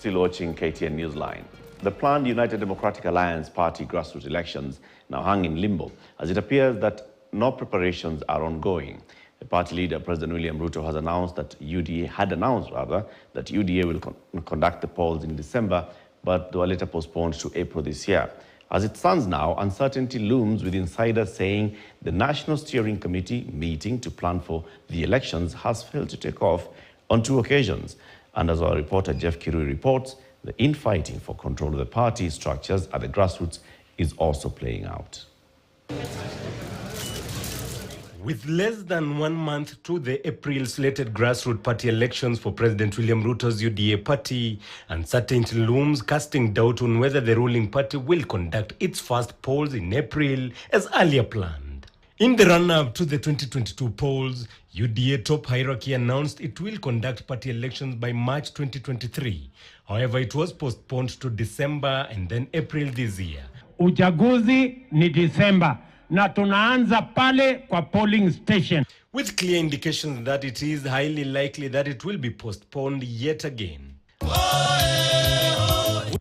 Still watching KTN Newsline. The planned United Democratic Alliance Party grassroots elections now hang in limbo, as it appears that no preparations are ongoing. The party leader, President William Ruto, had announced that UDA will conduct the polls in December, but they were later postponed to April this year. As it stands now, uncertainty looms, with insiders saying the National Steering Committee meeting to plan for the elections has failed to take off on 2 occasions. And as our reporter Jeff Kirui reports, the infighting for control of the party structures at the grassroots is also playing out. With less than 1 month to the April slated grassroots party elections for President William Ruto's UDA party, uncertainty looms, casting doubt on whether the ruling party will conduct its first polls in April as earlier planned. In the run-up to the 2022 polls, UDA top hierarchy announced it will conduct party elections by March 2023. However, it was postponed to December and then April this year. Uchaguzi ni December na tunaanza pale kwa polling station, with clear indications that it is highly likely that it will be postponed yet again.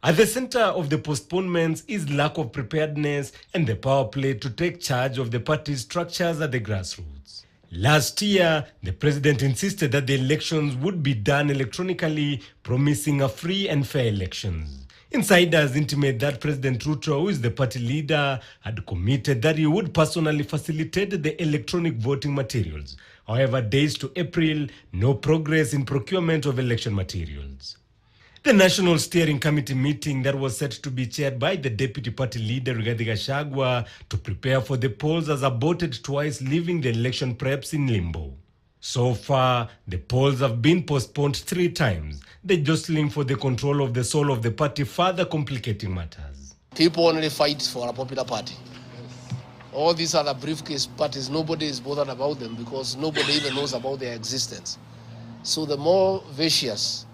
At the center of the postponements is lack of preparedness and the power play to take charge of the party's structures at the grassroots. Last year, the president insisted that the elections would be done electronically, promising a free and fair elections. Insiders intimate that President Ruto, who is the party leader, had committed that he would personally facilitate the electronic voting materials. However, days to April, no progress in procurement of election materials. The National Steering Committee meeting that was set to be chaired by the Deputy Party Leader Rigathi Gachagua to prepare for the polls has aborted twice, leaving the election preps in limbo. So far, the polls have been postponed 3 times, the jostling for the control of the soul of the party further complicating matters. People only fight for a popular party. All these other briefcase parties, nobody is bothered about them because nobody even knows about their existence. So the more vicious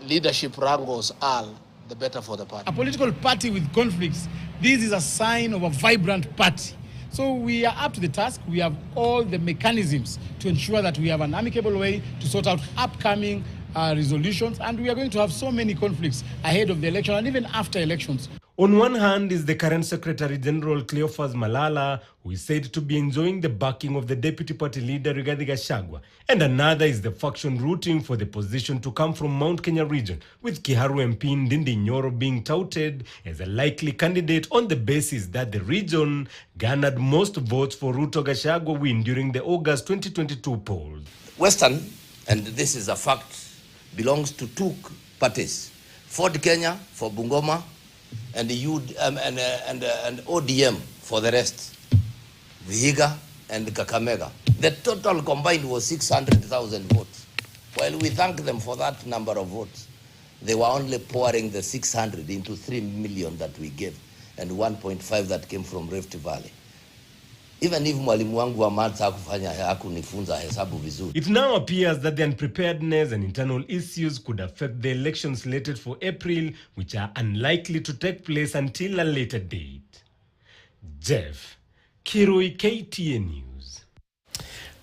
leadership wrangles are, the better for the party. A political party with conflicts, this is a sign of a vibrant party. So we are up to the task. We have all the mechanisms to ensure that we have an amicable way to sort out upcoming resolutions, and we are going to have so many conflicts ahead of the election and even after elections. On one hand is the current Secretary General Cleophas Malala, who is said to be enjoying the backing of the Deputy Party Leader Rigathi Gachagua, and another is the faction rooting for the position to come from Mount Kenya region, with Kiharu MP Ndindi Nyoro being touted as a likely candidate on the basis that the region garnered most votes for Ruto Gachagua win during the August 2022 polls. Western, and this is a fact, belongs to 2 parties: Ford Kenya for Bungoma, and ODM for the rest, Vihiga and Kakamega. The total combined was 600,000 votes. While we thank them for that number of votes, they were only pouring the 600 into 3 million that we gave, and 1.5 that came from Rift Valley. Even if mwalimu wangu wa maths hakunifunza hesabu vizuri. It now appears that the unpreparedness and internal issues could affect the elections slated for April, which are unlikely to take place until a later date. Jeff Kirui, KTN News.